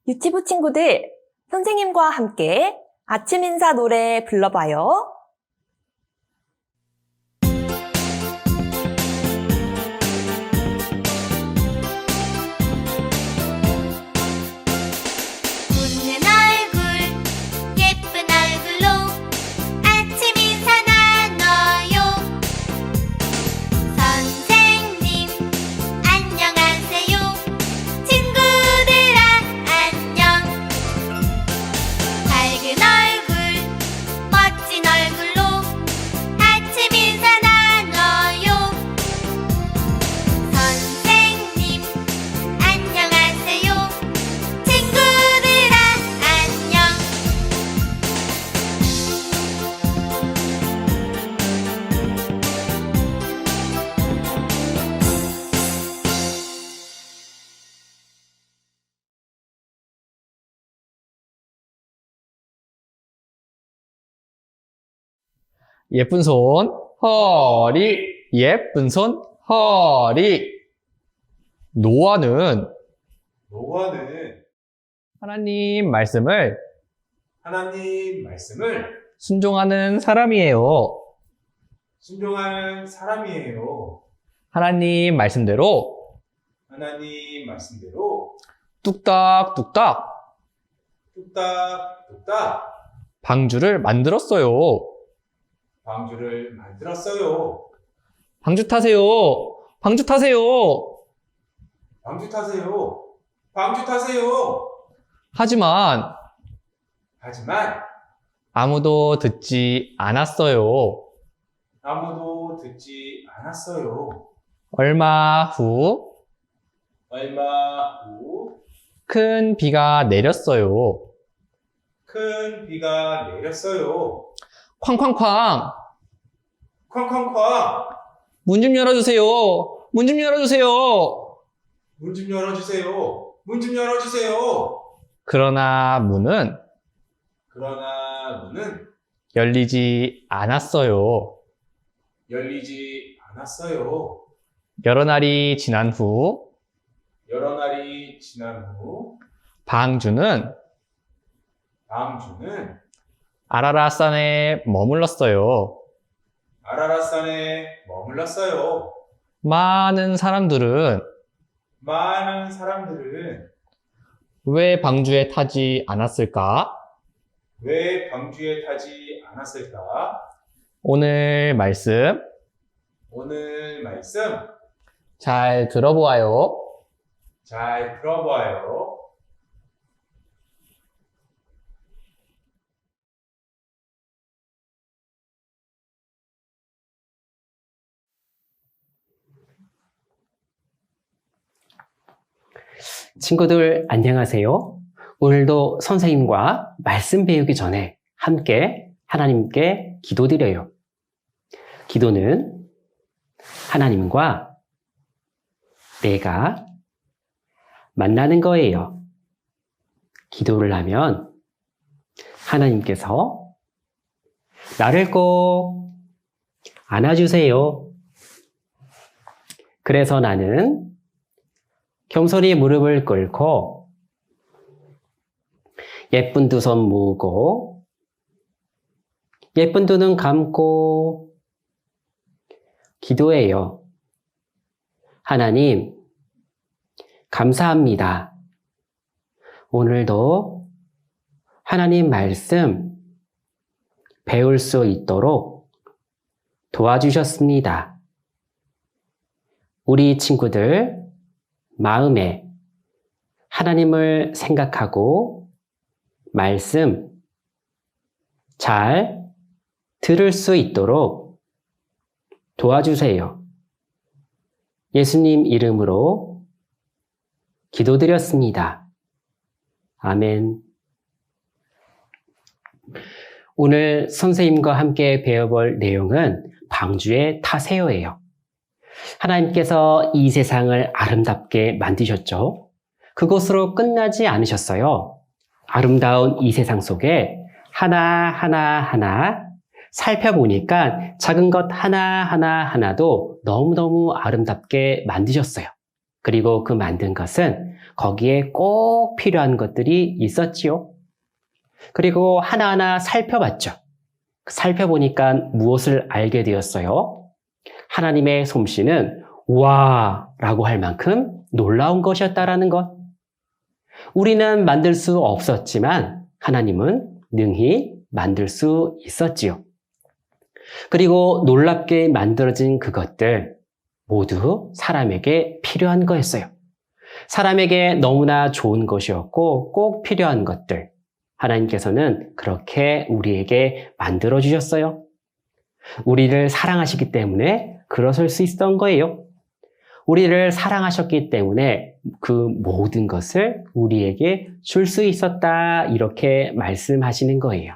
유치부 친구들, 선생님과 함께 아침 인사 노래 불러봐요. 웃는 얼굴, 예쁜 얼굴로 아침 인사 나눠요. 선생님, 안녕하세요. 친구들아, 안녕. 밝은 얼굴, 멋진 얼굴로 아침 인사 나눠요. 선생님, 안녕하세요. 친구들아, 안녕. 예쁜 손, 허리, 예쁜 손, 허리. 노아는 하나님 말씀을 순종하는 사람이에요. 하나님 말씀대로 뚝딱뚝딱 방주를 만들었어요. 방주 타세요. 방주 타세요. 하지만 아무도 듣지 않았어요. 얼마 후 큰 비가 내렸어요. 쾅쾅쾅. 문 좀 열어주세요. 문 좀 열어주세요. 그러나 문은 열리지 않았어요. 여러 날이 지난 후 방주는 아라랏산에 머물렀어요. 많은 사람들은 왜 방주에 타지 않았을까? 오늘 말씀 잘 들어보아요. 친구들 안녕하세요. 오늘도 선생님과 말씀 배우기 전에 함께 하나님께 기도드려요. 기도는 하나님과 내가 만나는 거예요. 기도를 하면 하나님께서 나를 꼭 안아주세요. 그래서 나는 겸손히 무릎을 꿇고 예쁜 두 손 모으고 예쁜 두 눈 감고 기도해요. 하나님, 감사합니다. 오늘도 하나님 말씀 배울 수 있도록 도와주셨습니다. 우리 친구들 마음에 하나님을 생각하고 말씀 잘 들을 수 있도록 도와주세요. 예수님 이름으로 기도드렸습니다. 아멘. 오늘 선생님과 함께 배워볼 내용은 방주에 타세요예요. 하나님께서 이 세상을 아름답게 만드셨죠. 그것으로 끝나지 않으셨어요. 아름다운 이 세상 속에 하나하나 살펴보니까 작은 것 하나하나도 너무너무 아름답게 만드셨어요. 그리고 그 만든 것은 거기에 꼭 필요한 것들이 있었지요. 그리고 하나하나 살펴봤죠. 살펴보니까 무엇을 알게 되었어요? 하나님의 솜씨는 와 라고 할 만큼 놀라운 것이었다라는 것. 우리는 만들 수 없었지만 하나님은 능히 만들 수 있었지요. 그리고 놀랍게 만들어진 그것들 모두 사람에게 필요한 거였어요. 사람에게 너무나 좋은 것이었고 꼭 필요한 것들. 하나님께서는 그렇게 우리에게 만들어 주셨어요. 우리를 사랑하시기 때문에 그러실 수 있었던 거예요. 우리를 사랑하셨기 때문에 그 모든 것을 우리에게 줄 수 있었다 이렇게 말씀하시는 거예요.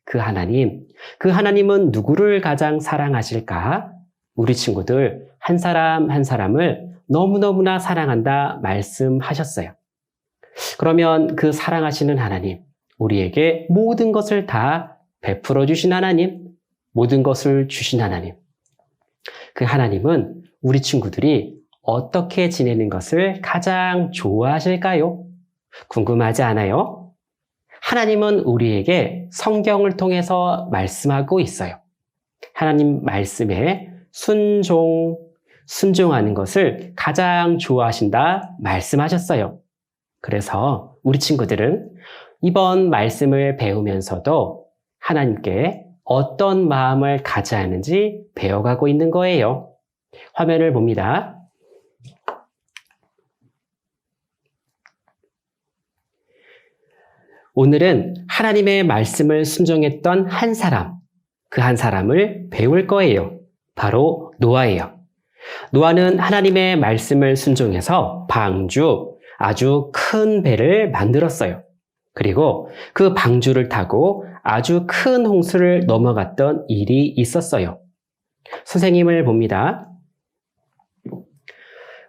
그 하나님은 누구를 가장 사랑하실까? 우리 친구들 한 사람 한 사람을 너무너무나 사랑한다 말씀하셨어요. 그러면 그 사랑하시는 하나님, 우리에게 모든 것을 다 베풀어 주신 하나님, 모든 것을 주신 하나님. 그 하나님은 우리 친구들이 어떻게 지내는 것을 가장 좋아하실까요? 궁금하지 않아요? 하나님은 우리에게 성경을 통해서 말씀하고 있어요. 하나님 말씀에 순종하는 것을 가장 좋아하신다 말씀하셨어요. 그래서 우리 친구들은 이번 말씀을 배우면서도 하나님께 어떤 마음을 가져야 하는지 배워가고 있는 거예요. 화면을 봅니다. 오늘은 하나님의 말씀을 순종했던 한 사람, 그 한 사람을 배울 거예요. 바로 노아예요. 노아는 하나님의 말씀을 순종해서 방주, 아주 큰 배를 만들었어요. 그리고 그 방주를 타고 아주 큰 홍수를 넘어갔던 일이 있었어요. 선생님을 봅니다.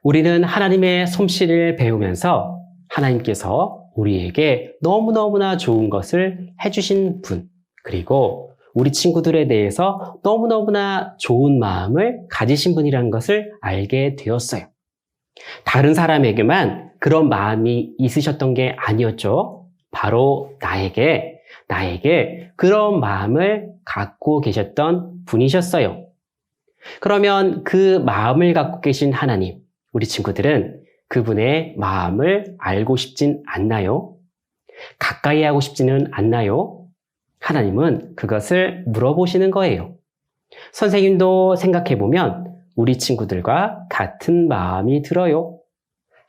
우리는 하나님의 솜씨를 배우면서 하나님께서 우리에게 너무너무나 좋은 것을 해주신 분, 그리고 우리 친구들에 대해서 너무너무나 좋은 마음을 가지신 분이라는 것을 알게 되었어요. 다른 사람에게만 그런 마음이 있으셨던 게 아니었죠. 바로 나에게 그런 마음을 갖고 계셨던 분이셨어요. 그러면 그 마음을 갖고 계신 하나님, 우리 친구들은 그분의 마음을 알고 싶진 않나요? 가까이 하고 싶지는 않나요? 하나님은 그것을 물어보시는 거예요. 선생님도 생각해보면 우리 친구들과 같은 마음이 들어요.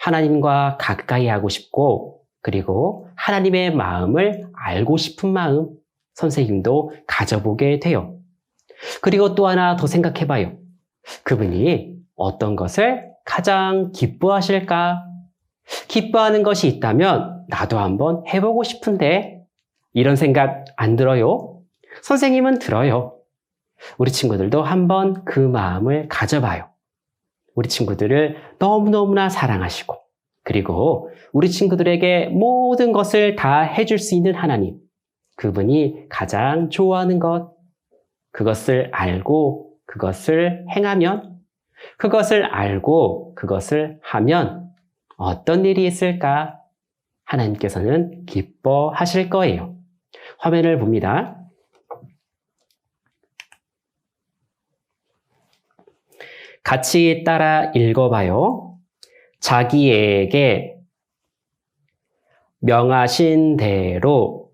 하나님과 가까이 하고 싶고, 그리고 하나님의 마음을 알고 싶은 마음, 선생님도 가져보게 돼요. 그리고 또 하나 더 생각해봐요. 그분이 어떤 것을 가장 기뻐하실까? 기뻐하는 것이 있다면 나도 한번 해보고 싶은데, 이런 생각 안 들어요? 선생님은 들어요. 우리 친구들도 한번 그 마음을 가져봐요. 우리 친구들을 너무너무나 사랑하시고, 그리고 우리 친구들에게 모든 것을 다 해줄 수 있는 하나님, 그분이 가장 좋아하는 것, 그것을 알고 그것을 행하면, 그것을 알고 그것을 하면 어떤 일이 있을까? 하나님께서는 기뻐하실 거예요. 화면을 봅니다. 같이 따라 읽어봐요. 자기에게 명하신 대로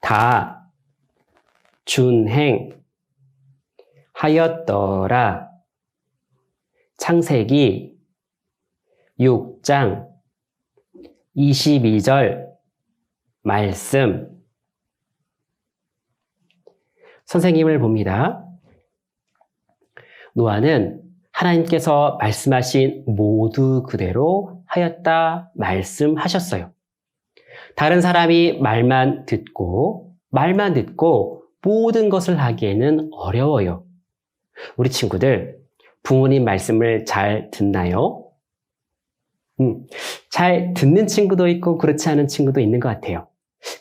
다 준행하였더라. 창세기 6장 22절 말씀. 선생님을 봅니다. 노아는 하나님께서 말씀하신 모두 그대로 하였다 말씀하셨어요. 다른 사람이 말만 듣고 모든 것을 하기에는 어려워요. 우리 친구들, 부모님 말씀을 잘 듣나요? 잘 듣는 친구도 있고 그렇지 않은 친구도 있는 것 같아요.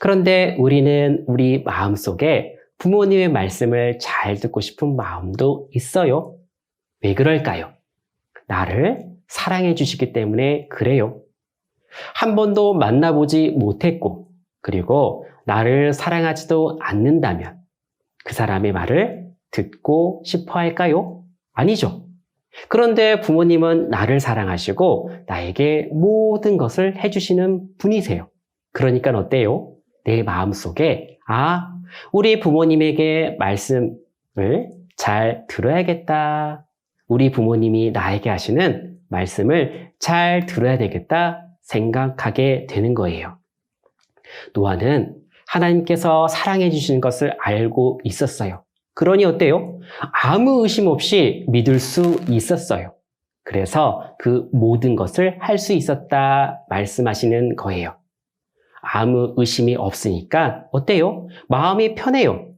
그런데 우리는 우리 마음속에 부모님의 말씀을 잘 듣고 싶은 마음도 있어요. 왜 그럴까요? 나를 사랑해 주시기 때문에 그래요. 한 번도 만나보지 못했고, 그리고 나를 사랑하지도 않는다면 그 사람의 말을 듣고 싶어 할까요? 아니죠. 그런데 부모님은 나를 사랑하시고 나에게 모든 것을 해주시는 분이세요. 그러니까 어때요? 내 마음속에 우리 부모님에게 말씀을 잘 들어야겠다. 우리 부모님이 나에게 하시는 말씀을 잘 들어야 되겠다 생각하게 되는 거예요. 노아는 하나님께서 사랑해 주시는 것을 알고 있었어요. 그러니 어때요? 아무 의심 없이 믿을 수 있었어요. 그래서 그 모든 것을 할 수 있었다 말씀하시는 거예요. 아무 의심이 없으니까 어때요? 마음이 편해요.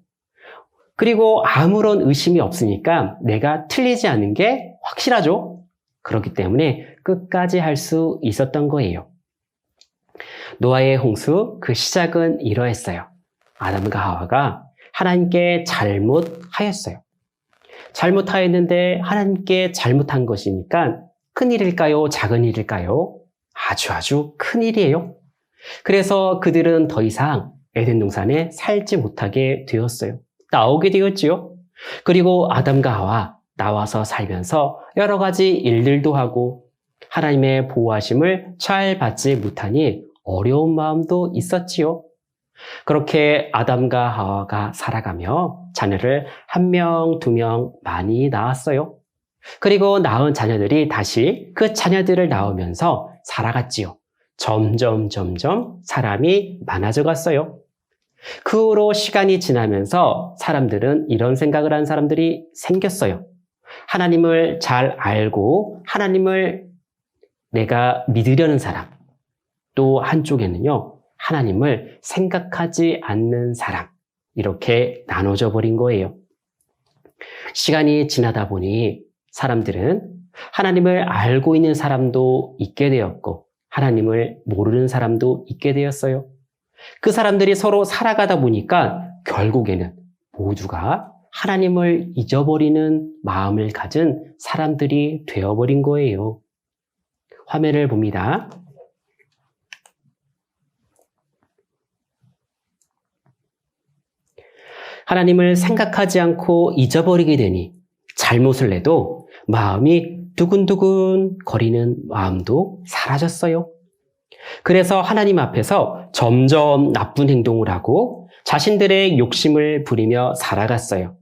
그리고 아무런 의심이 없으니까 내가 틀리지 않은 게 확실하죠? 그렇기 때문에 끝까지 할 수 있었던 거예요. 노아의 홍수, 그 시작은 이러했어요. 아담과 하와가 하나님께 잘못하였어요. 잘못하였는데 하나님께 잘못한 것이니까 큰 일일까요? 작은 일일까요? 아주 큰 일이에요. 그래서 그들은 더 이상 에덴 동산에 살지 못하게 되었어요. 나오게 되었지요. 그리고 아담과 하와 나와서 살면서 여러 가지 일들도 하고 하나님의 보호하심을 잘 받지 못하니 어려운 마음도 있었지요. 그렇게 아담과 하와가 살아가며 자녀를 1명, 2명 많이 낳았어요. 그리고 낳은 자녀들이 다시 그 자녀들을 낳으면서 살아갔지요. 점점 사람이 많아져 갔어요. 그 후로 시간이 지나면서 사람들은 이런 생각을 한 사람들이 생겼어요. 하나님을 잘 알고 하나님을 내가 믿으려는 사람, 또 한쪽에는요, 하나님을 생각하지 않는 사람, 이렇게 나눠져 버린 거예요. 시간이 지나다 보니 사람들은 하나님을 알고 있는 사람도 있게 되었고 하나님을 모르는 사람도 있게 되었어요. 그 사람들이 서로 살아가다 보니까 결국에는 모두가 하나님을 잊어버리는 마음을 가진 사람들이 되어버린 거예요. 화면을 봅니다. 하나님을 생각하지 않고 잊어버리게 되니 잘못을 해도 마음이 두근두근 거리는 마음도 사라졌어요. 그래서 하나님 앞에서 점점 나쁜 행동을 하고 자신들의 욕심을 부리며 살아갔어요.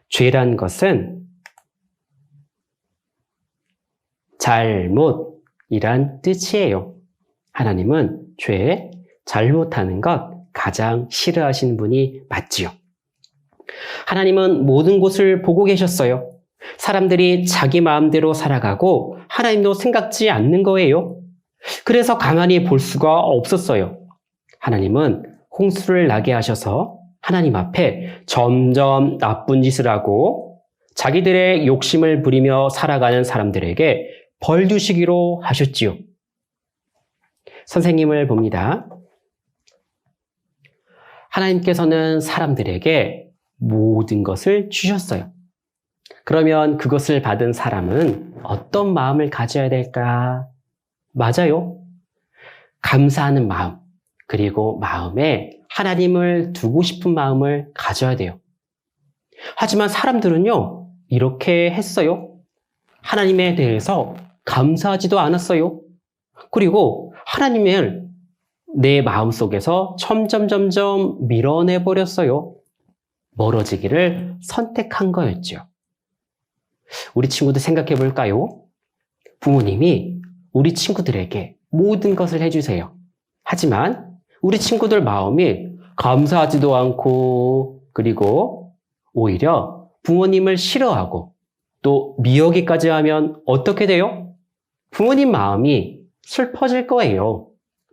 죄란 것은 잘못이란 뜻이에요. 하나님은 죄, 잘못하는 것 가장 싫어하시는 분이 맞지요. 하나님은 모든 곳을 보고 계셨어요. 사람들이 자기 마음대로 살아가고 하나님도 생각지 않는 거예요. 그래서 가만히 볼 수가 없었어요. 하나님은 홍수를 나게 하셔서 하나님 앞에 점점 나쁜 짓을 하고 자기들의 욕심을 부리며 살아가는 사람들에게 벌 주시기로 하셨지요. 선생님을 봅니다. 하나님께서는 사람들에게 모든 것을 주셨어요. 그러면 그것을 받은 사람은 어떤 마음을 가져야 될까? 맞아요. 감사하는 마음, 그리고 마음에 하나님을 두고 싶은 마음을 가져야 돼요. 하지만 사람들은요, 이렇게 했어요. 하나님에 대해서 감사하지도 않았어요. 그리고 하나님을 내 마음속에서 점점 밀어내버렸어요. 멀어지기를 선택한 거였죠. 우리 친구들 생각해 볼까요? 부모님이 우리 친구들에게 모든 것을 해주세요. 하지만 우리 친구들 마음이 감사하지도 않고 그리고 오히려 부모님을 싫어하고 또 미워하기까지 하면 어떻게 돼요? 부모님 마음이 슬퍼질 거예요.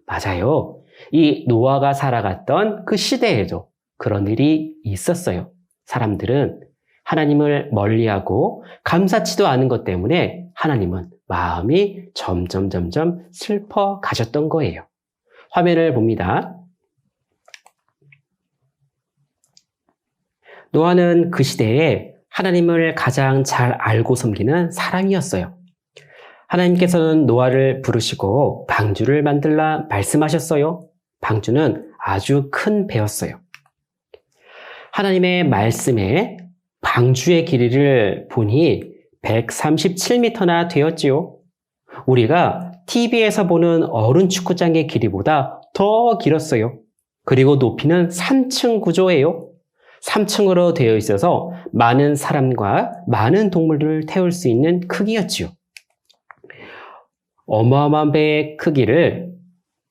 맞아요. 이 노아가 살아갔던 그 시대에도 그런 일이 있었어요. 사람들은 하나님을 멀리하고 감사치도 않은 것 때문에 하나님은 마음이 점점 슬퍼 가셨던 거예요. 화면을 봅니다. 노아는 그 시대에 하나님을 가장 잘 알고 섬기는 사람이었어요. 하나님께서는 노아를 부르시고 방주를 만들라 말씀하셨어요. 방주는 아주 큰 배였어요. 하나님의 말씀에 방주의 길이를 보니 137m나 되었지요. 우리가 TV에서 보는 어른 축구장의 길이보다 더 길었어요. 그리고 높이는 3층 구조예요. 3층으로 되어 있어서 많은 사람과 많은 동물들을 태울 수 있는 크기였지요. 어마어마한 배의 크기를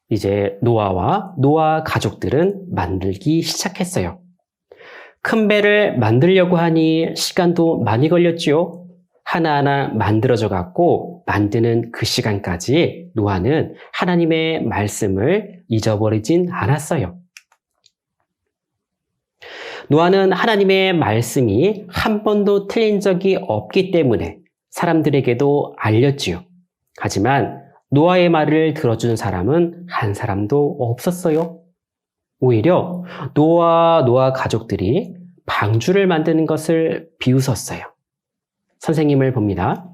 이제 노아와 노아 가족들은 만들기 시작했어요. 큰 배를 만들려고 하니 시간도 많이 걸렸지요. 하나하나 만들어져 갖고 만드는 그 시간까지 노아는 하나님의 말씀을 잊어버리진 않았어요. 노아는 하나님의 말씀이 한 번도 틀린 적이 없기 때문에 사람들에게도 알렸지요. 하지만 노아의 말을 들어주는 사람은 한 사람도 없었어요. 오히려 노아 가족들이 방주를 만드는 것을 비웃었어요. 선생님을 봅니다.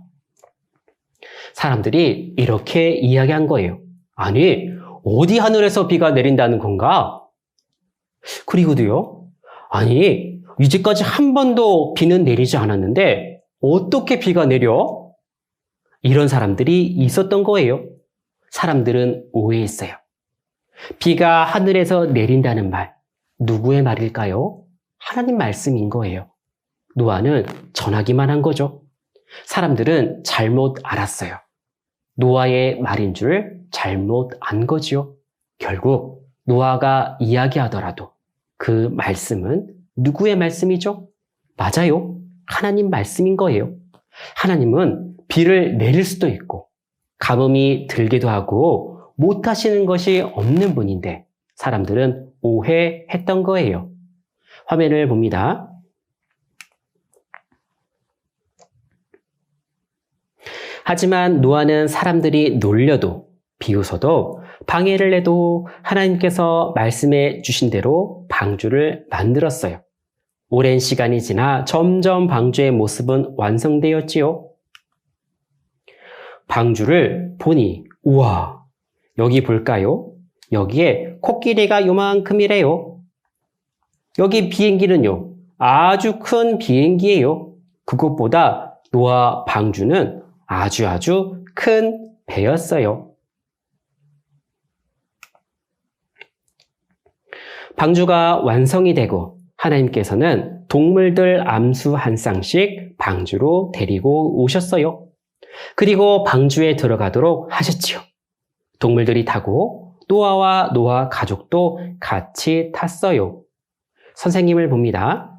사람들이 이렇게 이야기한 거예요. 아니, 어디 하늘에서 비가 내린다는 건가? 그리고도요, 아니, 이제까지 한 번도 비는 내리지 않았는데 어떻게 비가 내려? 이런 사람들이 있었던 거예요. 사람들은 오해했어요. 비가 하늘에서 내린다는 말, 누구의 말일까요? 하나님 말씀인 거예요. 노아는 전하기만 한 거죠. 사람들은 잘못 알았어요. 노아의 말인 줄 잘못 안 거지요. 결국 노아가 이야기하더라도 그 말씀은 누구의 말씀이죠? 맞아요. 하나님 말씀인 거예요. 하나님은 비를 내릴 수도 있고 가뭄이 들기도 하고 못하시는 것이 없는 분인데 사람들은 오해했던 거예요. 화면을 봅니다. 하지만 노아는 사람들이 놀려도 비웃어도 방해를 해도 하나님께서 말씀해 주신 대로 방주를 만들었어요. 오랜 시간이 지나 점점 방주의 모습은 완성되었지요. 방주를 보니 우와, 여기 볼까요? 여기에 코끼리가 요만큼이래요. 여기 비행기는요, 아주 큰 비행기예요. 그것보다 노아 방주는 아주 큰 배였어요. 방주가 완성이 되고 하나님께서는 동물들 암수 한 쌍씩 방주로 데리고 오셨어요. 그리고 방주에 들어가도록 하셨지요. 동물들이 타고 노아와 노아 가족도 같이 탔어요. 선생님을 봅니다.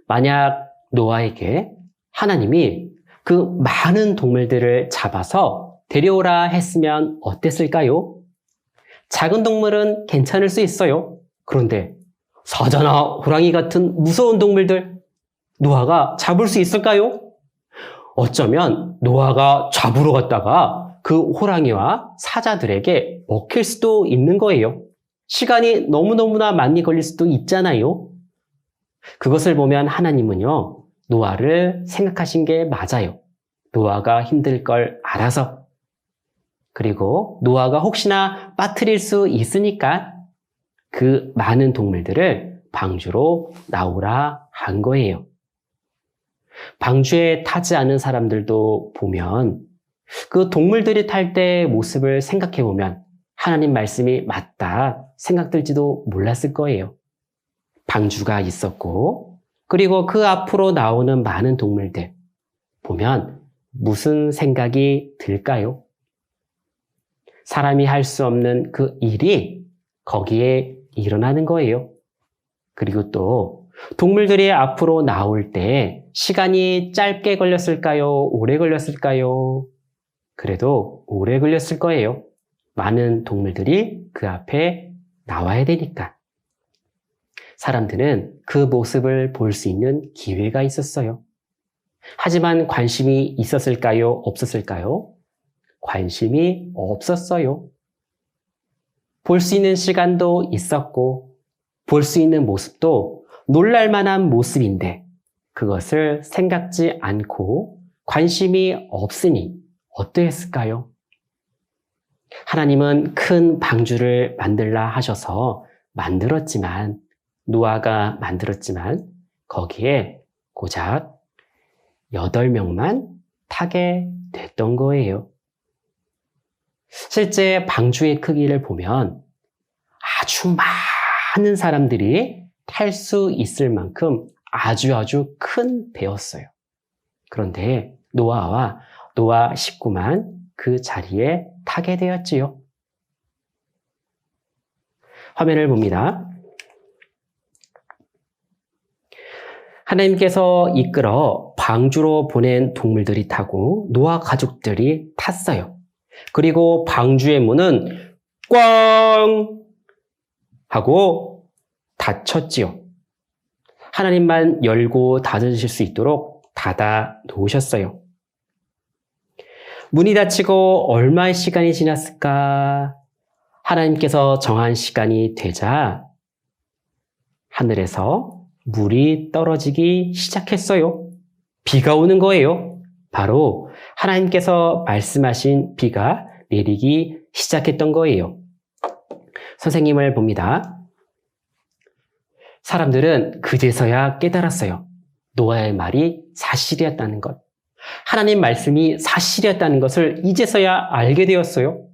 만약 노아에게 하나님이 그 많은 동물들을 잡아서 데려오라 했으면 어땠을까요? 작은 동물은 괜찮을 수 있어요. 그런데 사자나 호랑이 같은 무서운 동물들, 노아가 잡을 수 있을까요? 어쩌면 노아가 잡으러 갔다가 그 호랑이와 사자들에게 먹힐 수도 있는 거예요. 시간이 너무너무나 많이 걸릴 수도 있잖아요. 그것을 보면 하나님은요, 노아를 생각하신 게 맞아요. 노아가 힘들 걸 알아서. 그리고 노아가 혹시나 빠뜨릴 수 있으니까 그 많은 동물들을 방주로 나오라 한 거예요. 방주에 타지 않은 사람들도 보면 그 동물들이 탈 때의 모습을 생각해 보면 하나님 말씀이 맞다 생각들지도 몰랐을 거예요. 방주가 있었고 그리고 그 앞으로 나오는 많은 동물들 보면 무슨 생각이 들까요? 사람이 할 수 없는 그 일이 거기에 일어나는 거예요. 그리고 또 동물들이 앞으로 나올 때 시간이 짧게 걸렸을까요? 오래 걸렸을까요? 그래도 오래 걸렸을 거예요. 많은 동물들이 그 앞에 나와야 되니까. 사람들은 그 모습을 볼 수 있는 기회가 있었어요. 하지만 관심이 있었을까요? 없었을까요? 관심이 없었어요. 볼 수 있는 시간도 있었고, 볼 수 있는 모습도 놀랄만한 모습인데, 그것을 생각지 않고 관심이 없으니 어떠했을까요? 하나님은 큰 방주를 만들라 하셔서 만들었지만, 노아가 만들었지만, 거기에 고작 8명만 타게 됐던 거예요. 실제 방주의 크기를 보면 아주 많은 사람들이 탈 수 있을 만큼 아주 큰 배였어요. 그런데 노아와 노아 식구만 그 자리에 타게 되었지요. 화면을 봅니다. 하나님께서 이끌어 방주로 보낸 동물들이 타고 노아 가족들이 탔어요. 그리고 방주의 문은 꽝 하고 닫혔지요. 하나님만 열고 닫으실 수 있도록 닫아 놓으셨어요. 문이 닫히고 얼마의 시간이 지났을까? 하나님께서 정한 시간이 되자 하늘에서 물이 떨어지기 시작했어요. 비가 오는 거예요. 바로 하나님께서 말씀하신 비가 내리기 시작했던 거예요. 선생님을 봅니다. 사람들은 그제서야 깨달았어요. 노아의 말이 사실이었다는 것. 하나님 말씀이 사실이었다는 것을 이제서야 알게 되었어요.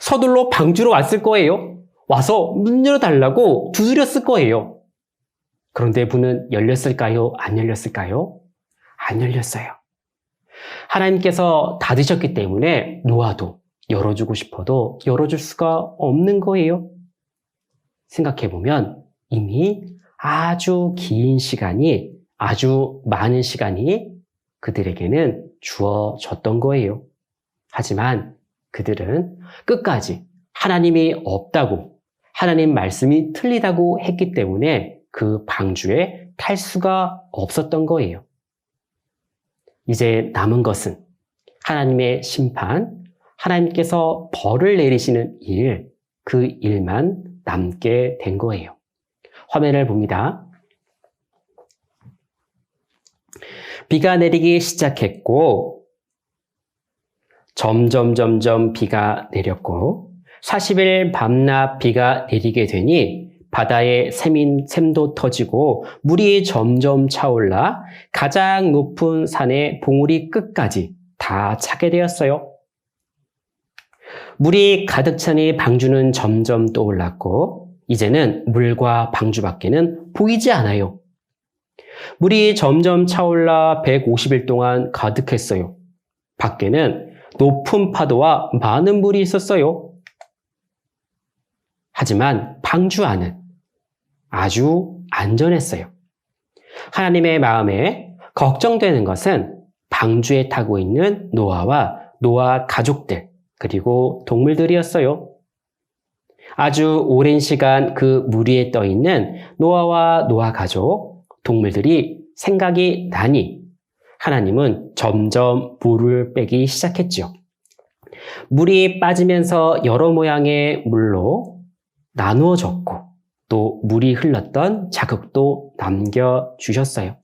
서둘러 방주로 왔을 거예요. 와서 문 열어달라고 두드렸을 거예요. 그런데 문은 열렸을까요? 안 열렸을까요? 안 열렸어요. 하나님께서 닫으셨기 때문에 노아도 열어주고 싶어도 열어줄 수가 없는 거예요. 생각해보면 이미 아주 긴 시간이, 아주 많은 시간이 그들에게는 주어졌던 거예요. 하지만 그들은 끝까지 하나님이 없다고, 하나님 말씀이 틀리다고 했기 때문에 그 방주에 탈 수가 없었던 거예요. 이제 남은 것은 하나님의 심판, 하나님께서 벌을 내리시는 일, 그 일만 남게 된 거예요. 화면을 봅니다. 비가 내리기 시작했고 점점 비가 내렸고 40일 밤낮 비가 내리게 되니 바다에 샘도 터지고 물이 점점 차올라 가장 높은 산의 봉우리 끝까지 다 차게 되었어요. 물이 가득 차니 방주는 점점 떠올랐고 이제는 물과 방주밖에는 보이지 않아요. 물이 점점 차올라 150일 동안 가득했어요. 밖에는 높은 파도와 많은 물이 있었어요. 하지만 방주 안은 아주 안전했어요. 하나님의 마음에 걱정되는 것은 방주에 타고 있는 노아와 노아 가족들, 그리고 동물들이었어요. 아주 오랜 시간 그 물 위에 떠 있는 노아와 노아 가족, 동물들이 생각이 나니 하나님은 점점 물을 빼기 시작했죠. 물이 빠지면서 여러 모양의 물로 나누어졌고 또 물이 흘렀던 자국도 남겨주셨어요.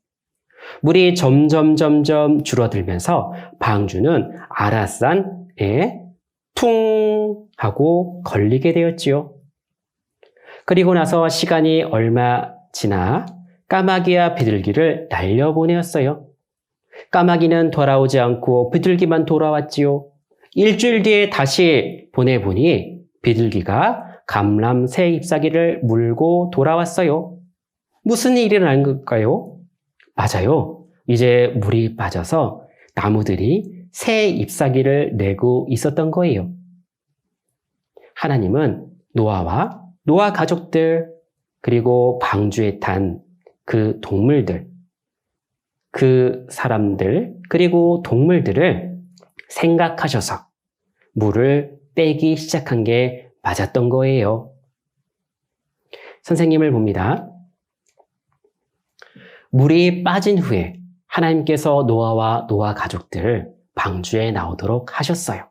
물이 점점 줄어들면서 방주는 아라산에 퉁 하고 걸리게 되었지요. 그리고 나서 시간이 얼마 지나 까마귀와 비둘기를 날려보내었어요. 까마귀는 돌아오지 않고 비둘기만 돌아왔지요. 일주일 뒤에 다시 보내보니 비둘기가 감람새 잎사귀를 물고 돌아왔어요. 무슨 일이 일어난 걸까요? 맞아요. 이제 물이 빠져서 나무들이 새 잎사귀를 내고 있었던 거예요. 하나님은 노아와 노아 가족들, 그리고 방주에 탄 그 동물들, 그 사람들, 그리고 동물들을 생각하셔서 물을 빼기 시작한 게 맞았던 거예요. 선생님을 봅니다. 물이 빠진 후에 하나님께서 노아와 노아 가족들 방주에 나오도록 하셨어요.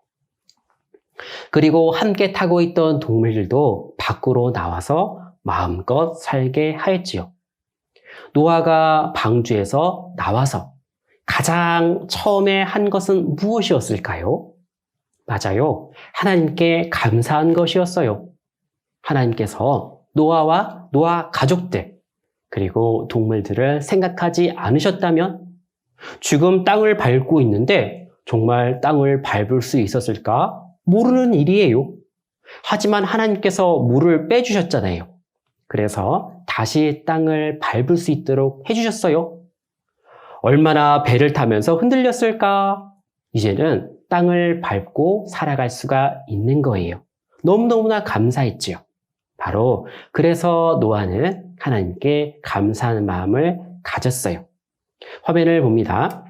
그리고 함께 타고 있던 동물들도 밖으로 나와서 마음껏 살게 하였지요. 노아가 방주에서 나와서 가장 처음에 한 것은 무엇이었을까요? 맞아요. 하나님께 감사한 것이었어요. 하나님께서 노아와 노아 가족들, 그리고 동물들을 생각하지 않으셨다면 지금 땅을 밟고 있는데 정말 땅을 밟을 수 있었을까? 모르는 일이에요. 하지만 하나님께서 물을 빼주셨잖아요. 그래서 다시 땅을 밟을 수 있도록 해주셨어요. 얼마나 배를 타면서 흔들렸을까? 이제는 땅을 밟고 살아갈 수가 있는 거예요. 너무너무나 감사했지요. 바로 그래서 노아는 하나님께 감사하는 마음을 가졌어요. 화면을 봅니다.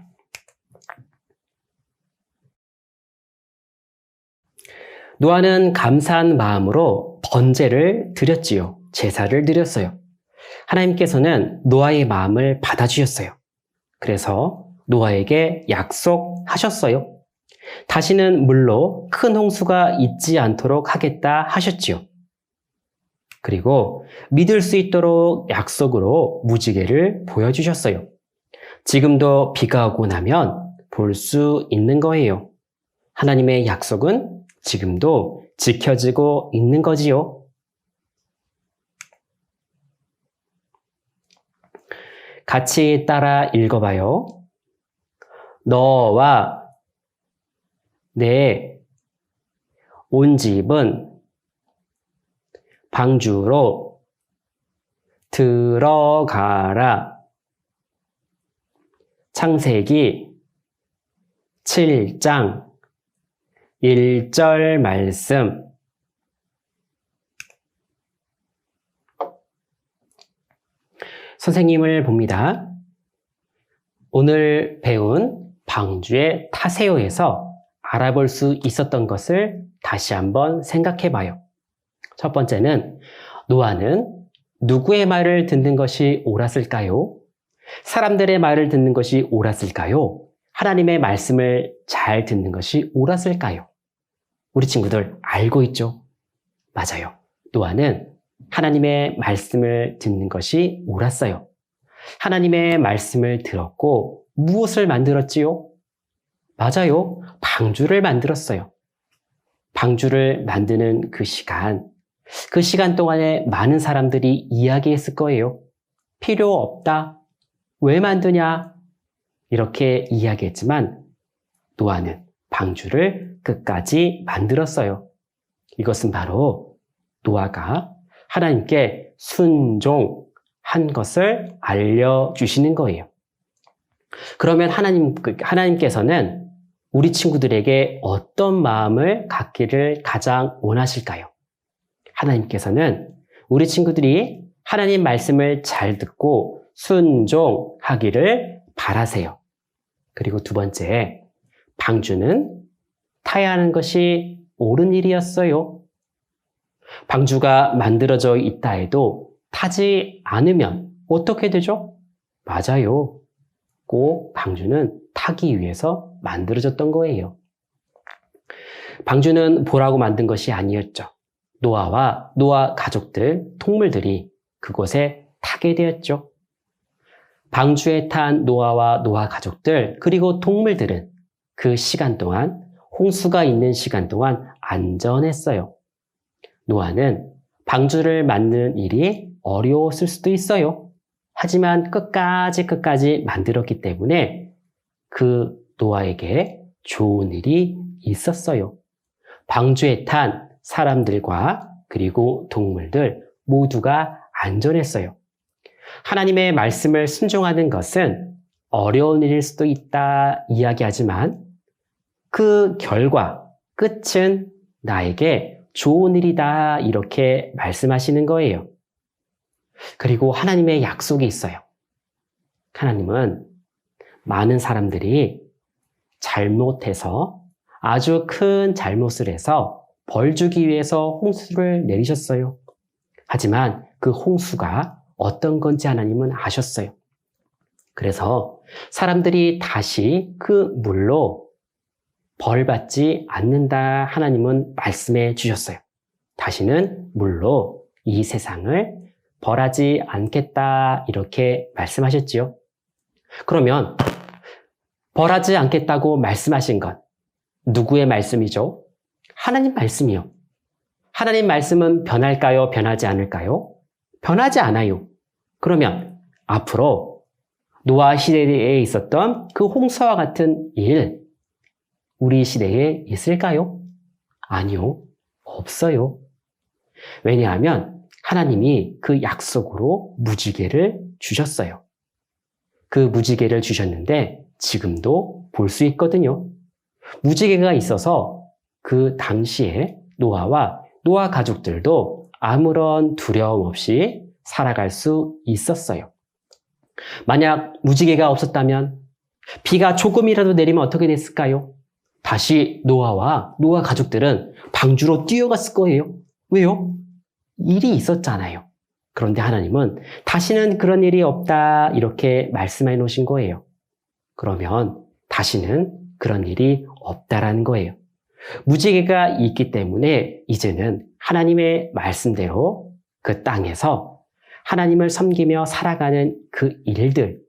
노아는 감사한 마음으로 번제를 드렸지요. 제사를 드렸어요. 하나님께서는 노아의 마음을 받아주셨어요. 그래서 노아에게 약속하셨어요. 다시는 물로 큰 홍수가 있지 않도록 하겠다 하셨지요. 그리고 믿을 수 있도록 약속으로 무지개를 보여주셨어요. 지금도 비가 오고 나면 볼 수 있는 거예요. 하나님의 약속은 지금도 지켜지고 있는 거지요. 같이 따라 읽어봐요. 너와 내 온 집은 방주로 들어가라. 창세기 7장 1절 말씀. 선생님을 봅니다. 오늘 배운 방주에 타세요에서 알아볼 수 있었던 것을 다시 한번 생각해 봐요. 첫 번째는 노아는 누구의 말을 듣는 것이 옳았을까요? 사람들의 말을 듣는 것이 옳았을까요? 하나님의 말씀을 잘 듣는 것이 옳았을까요? 우리 친구들 알고 있죠? 맞아요. 노아는 하나님의 말씀을 듣는 것이 옳았어요. 하나님의 말씀을 들었고 무엇을 만들었지요? 맞아요. 방주를 만들었어요. 방주를 만드는 그 시간 동안에 많은 사람들이 이야기했을 거예요. 필요 없다. 왜 만드냐? 이렇게 이야기했지만 노아는 방주를 끝까지 만들었어요. 이것은 바로 노아가 하나님께 순종한 것을 알려주시는 거예요. 그러면 하나님께서는 우리 친구들에게 어떤 마음을 갖기를 가장 원하실까요? 하나님께서는 우리 친구들이 하나님 말씀을 잘 듣고 순종하기를 바라세요. 그리고 두 번째, 방주는 타야 하는 것이 옳은 일이었어요. 방주가 만들어져 있다 해도 타지 않으면 어떻게 되죠? 맞아요. 꼭 방주는 타기 위해서 만들어졌던 거예요. 방주는 보라고 만든 것이 아니었죠. 노아와 노아 가족들, 동물들이 그곳에 타게 되었죠. 방주에 탄 노아와 노아 가족들, 그리고 동물들은 그 시간 동안, 홍수가 있는 시간 동안 안전했어요. 노아는 방주를 만드는 일이 어려웠을 수도 있어요. 하지만 끝까지 만들었기 때문에 그 노아에게 좋은 일이 있었어요. 방주에 탄 사람들과 그리고 동물들 모두가 안전했어요. 하나님의 말씀을 순종하는 것은 어려운 일일 수도 있다 이야기하지만 그 결과, 끝은 나에게 좋은 일이다 이렇게 말씀하시는 거예요. 그리고 하나님의 약속이 있어요. 하나님은 많은 사람들이 잘못해서 아주 큰 잘못을 해서 벌 주기 위해서 홍수를 내리셨어요. 하지만 그 홍수가 어떤 건지 하나님은 아셨어요. 그래서 사람들이 다시 그 물로 벌받지 않는다 하나님은 말씀해 주셨어요. 다시는 물로 이 세상을 벌하지 않겠다 이렇게 말씀하셨지요. 그러면 벌하지 않겠다고 말씀하신 것 누구의 말씀이죠? 하나님 말씀이요. 하나님 말씀은 변할까요? 변하지 않을까요? 변하지 않아요. 그러면 앞으로 노아 시대에 있었던 그 홍수와 같은 일 우리 시대에 있을까요? 아니요. 없어요. 왜냐하면 하나님이 그 약속으로 무지개를 주셨어요. 그 무지개를 주셨는데 지금도 볼 수 있거든요. 무지개가 있어서 그 당시에 노아와 노아 가족들도 아무런 두려움 없이 살아갈 수 있었어요. 만약 무지개가 없었다면 비가 조금이라도 내리면 어떻게 됐을까요? 다시 노아와 노아 가족들은 방주로 뛰어갔을 거예요. 왜요? 일이 있었잖아요. 그런데 하나님은 다시는 그런 일이 없다 이렇게 말씀해 놓으신 거예요. 그러면 다시는 그런 일이 없다라는 거예요. 무지개가 있기 때문에 이제는 하나님의 말씀대로 그 땅에서 하나님을 섬기며 살아가는 그 일을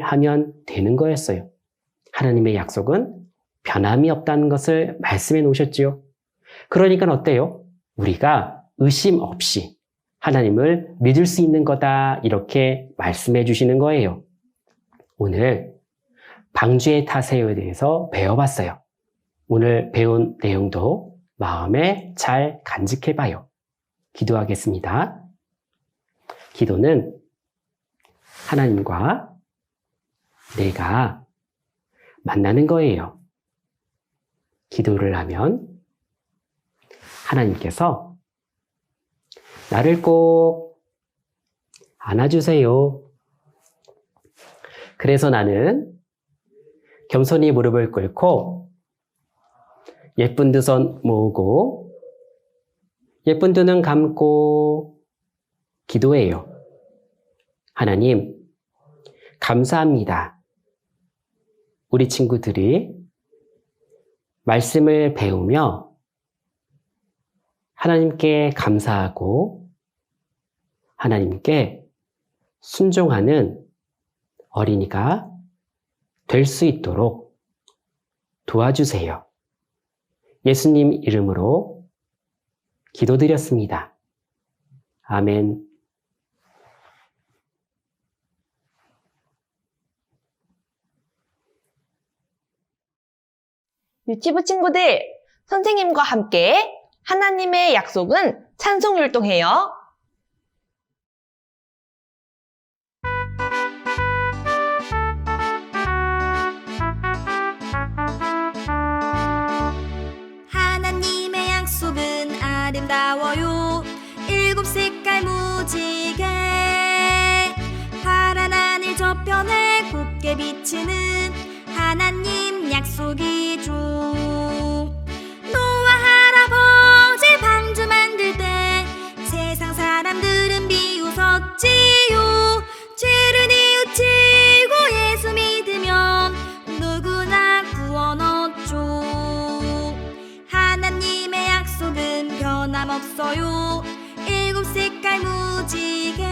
하면 되는 거였어요. 하나님의 약속은 변함이 없다는 것을 말씀해 놓으셨지요. 그러니까 어때요? 우리가 의심 없이 하나님을 믿을 수 있는 거다 이렇게 말씀해 주시는 거예요. 오늘 방주의 타세요에 대해서 배워봤어요. 오늘 배운 내용도 마음에 잘 간직해 봐요. 기도하겠습니다. 기도는 하나님과 내가 만나는 거예요. 기도를 하면 하나님께서 나를 꼭 안아주세요. 그래서 나는 겸손히 무릎을 꿇고 예쁜 두 손 모으고 예쁜 두 눈 감고 기도해요. 하나님, 감사합니다. 우리 친구들이 말씀을 배우며 하나님께 감사하고 하나님께 순종하는 어린이가 될 수 있도록 도와주세요. 예수님 이름으로 기도드렸습니다. 아멘. 유치부 친구들, 선생님과 함께 하나님의 약속은 찬송 율동해요. 하나님의 약속은 아름다워요. 7색깔 무지개 파란 하늘 저편에 곱게 비치는 하나님 약속이죠. 노아 할아버지 방주 만들 때 세상 사람들은 비웃었지요. 죄를 뉘우치고 예수 믿으면 누구나 구원 얻죠. 하나님의 약속은 변함없어요. 7색깔 무지개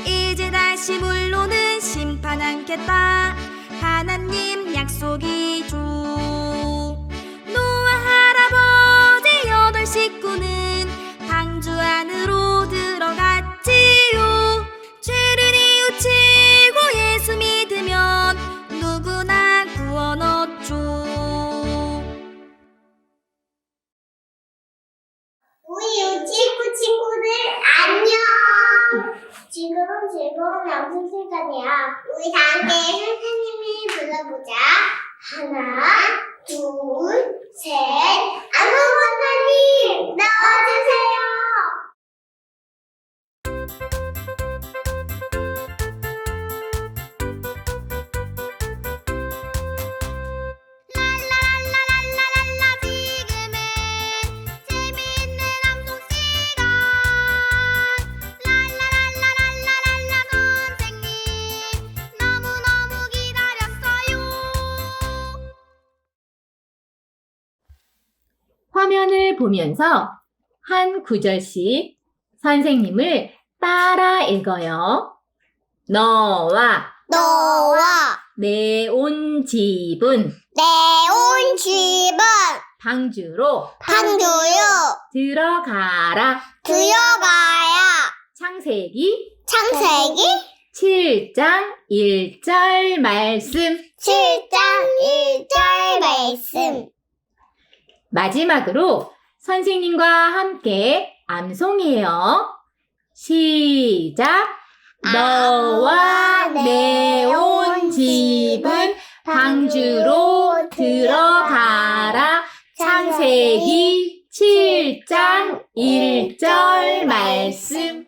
이제 다시 물로는 심판 않겠다. 하나님 약속이죠. 노아 할아버지 8 식구는 방주 안으로 들어갔지요. 죄를 뉘우치고 예수 믿으면 누구나 구원 얻죠. 우리 유치부 친구들 안녕. 지금은 즐거운 영상 시간이야. 우리 다 함께 선생님이 불러보자. 하나, 둘, 셋. 아무거나님 나와주세요. 랄랄랄랄랄랄라 지금은 재미있는 암송 시간. 랄랄랄랄랄랄라 선생님 화면을 보면서 한 구절씩 선생님을 따라 읽어요. 너와 내 온 집은 내 온 집은 방주로 방주요 들어가라. 들어가야 창세기 창세기 7장 1절 말씀. 7장 1절 말씀. 마지막으로 선생님과 함께 암송해요. 시작! 너와 내 온 집은 방주로 들어가라. 창세기 7장 1절 말씀.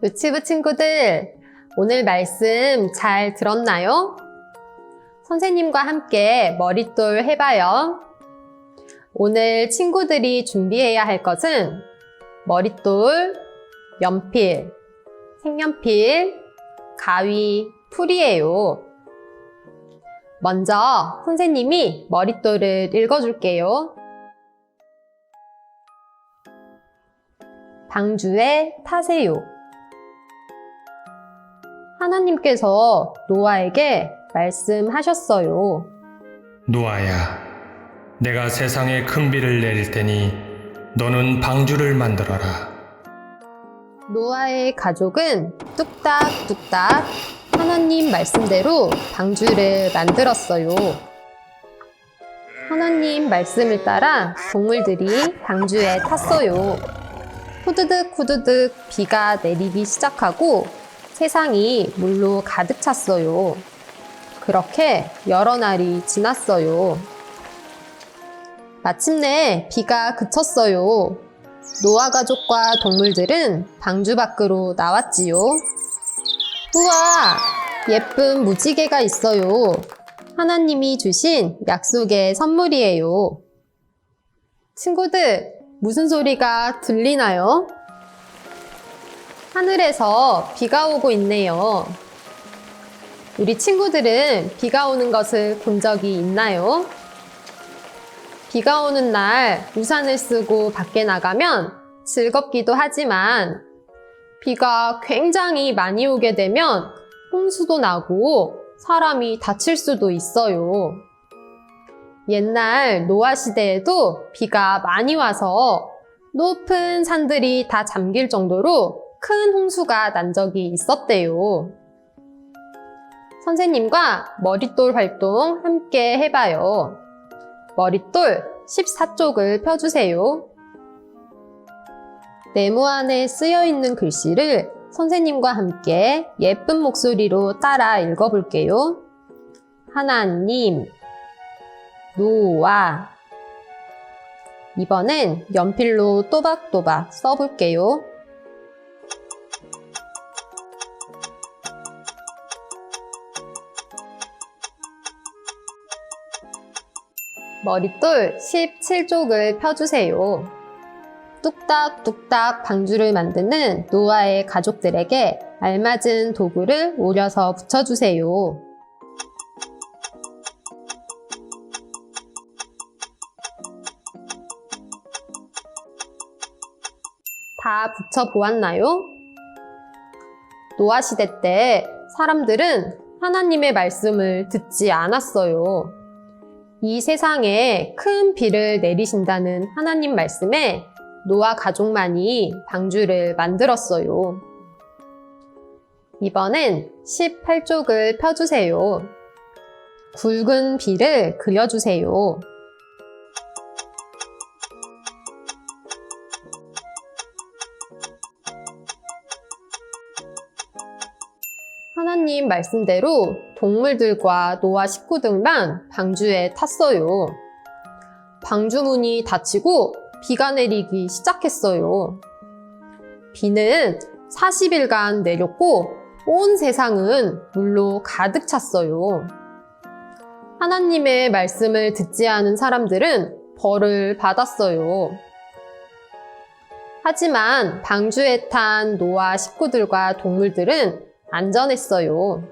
유치부 친구들, 오늘 말씀 잘 들었나요? 선생님과 함께 머릿돌 해봐요. 오늘 친구들이 준비해야 할 것은 머릿돌, 연필, 색연필, 가위, 풀이에요. 먼저 선생님이 머릿돌을 읽어줄게요. 방주에 타세요. 하나님께서 노아에게 말씀하셨어요. 노아야, 내가 세상에 큰 비를 내릴 테니 너는 방주를 만들어라. 노아의 가족은 뚝딱뚝딱 하나님 말씀대로 방주를 만들었어요. 하나님 말씀을 따라 동물들이 방주에 탔어요. 후드득 후드득 비가 내리기 시작하고 세상이 물로 가득 찼어요. 그렇게 여러 날이 지났어요. 마침내 비가 그쳤어요. 노아 가족과 동물들은 방주 밖으로 나왔지요. 우와! 예쁜 무지개가 있어요. 하나님이 주신 약속의 선물이에요. 친구들, 무슨 소리가 들리나요? 하늘에서 비가 오고 있네요. 우리 친구들은 비가 오는 것을 본 적이 있나요? 비가 오는 날 우산을 쓰고 밖에 나가면 즐겁기도 하지만 비가 굉장히 많이 오게 되면 홍수도 나고 사람이 다칠 수도 있어요. 옛날 노아 시대에도 비가 많이 와서 높은 산들이 다 잠길 정도로 큰 홍수가 난 적이 있었대요. 선생님과 머릿돌 활동 함께 해봐요. 머릿돌 14쪽을 펴주세요. 네모 안에 쓰여 있는 글씨를 선생님과 함께 예쁜 목소리로 따라 읽어볼게요. 하나님, 노아. 이번엔 연필로 또박또박 써볼게요. 머릿돌 17쪽을 펴주세요. 뚝딱뚝딱 방주를 만드는 노아의 가족들에게 알맞은 도구를 오려서 붙여주세요. 다 붙여보았나요? 노아 시대 때 사람들은 하나님의 말씀을 듣지 않았어요. 이 세상에 큰 비를 내리신다는 하나님 말씀에 노아 가족만이 방주를 만들었어요. 이번엔 18쪽을 펴주세요. 굵은 비를 그려주세요. 하나님 말씀대로 동물들과 노아 식구들만 방주에 탔어요. 방주 문이 닫히고 비가 내리기 시작했어요. 비는 40일간 내렸고 온 세상은 물로 가득 찼어요. 하나님의 말씀을 듣지 않은 사람들은 벌을 받았어요. 하지만 방주에 탄 노아 식구들과 동물들은 안전했어요.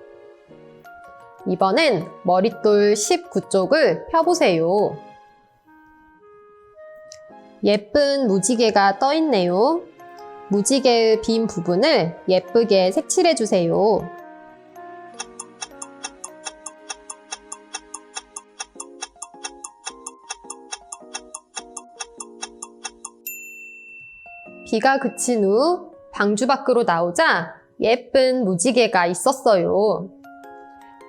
이번엔 머릿돌 19쪽을 펴보세요. 예쁜 무지개가 떠 있네요. 무지개의 빈 부분을 예쁘게 색칠해주세요. 비가 그친 후 방주 밖으로 나오자 예쁜 무지개가 있었어요.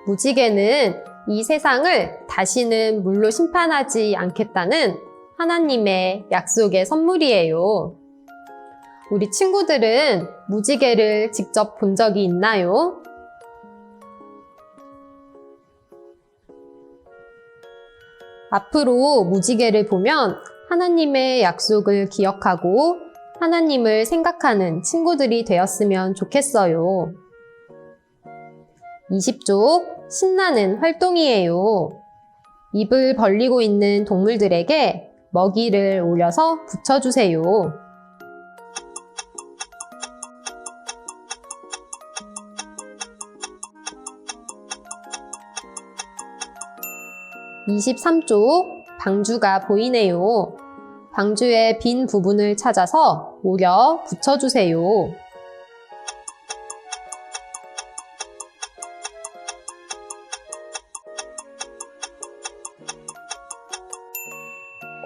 무지개는 이 세상을 다시는 물로 심판하지 않겠다는 하나님의 약속의 선물이에요. 우리 친구들은 무지개를 직접 본 적이 있나요? 앞으로 무지개를 보면 하나님의 약속을 기억하고 하나님을 생각하는 친구들이 되었으면 좋겠어요. 20쪽 신나는 활동이에요. 입을 벌리고 있는 동물들에게 먹이를 올려서 붙여주세요. (23쪽) 방주가 보이네요. 방주의 빈 부분을 찾아서 오려 붙여주세요.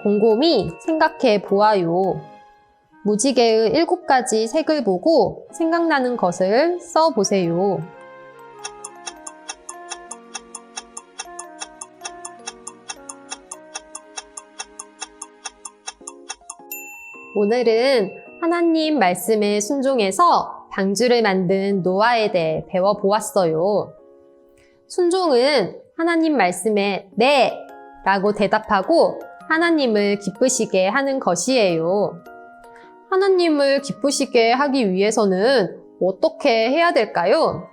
곰곰이 생각해 보아요. 무지개의 7가지 색을 보고 생각나는 것을 써보세요. 오늘은 하나님 말씀에 순종해서 방주를 만든 노아에 대해 배워보았어요. 순종은 하나님 말씀에 네! 라고 대답하고 하나님을 기쁘시게 하는 것이에요. 하나님을 기쁘시게 하기 위해서는 어떻게 해야 될까요?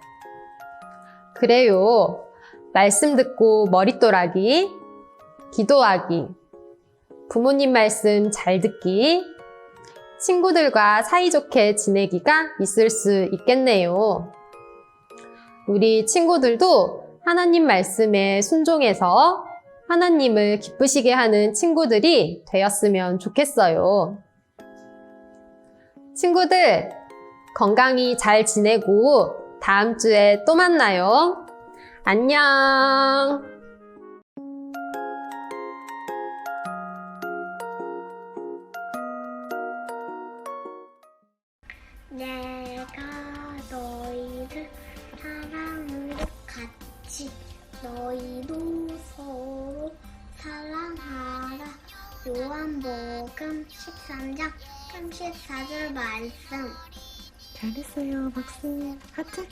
그래요. 말씀 듣고 머릿돌하기, 기도하기, 부모님 말씀 잘 듣기, 친구들과 사이좋게 지내기가 있을 수 있겠네요. 우리 친구들도 하나님 말씀에 순종해서 하나님을 기쁘시게 하는 친구들이 되었으면 좋겠어요. 친구들, 건강히 잘 지내고 다음 주에 또 만나요. 안녕! 내가 너희를 사랑으로 같이 너희도 서로 사랑하라. 요한복음 13장 34절 말씀. 잘했어요. 박수. 하트.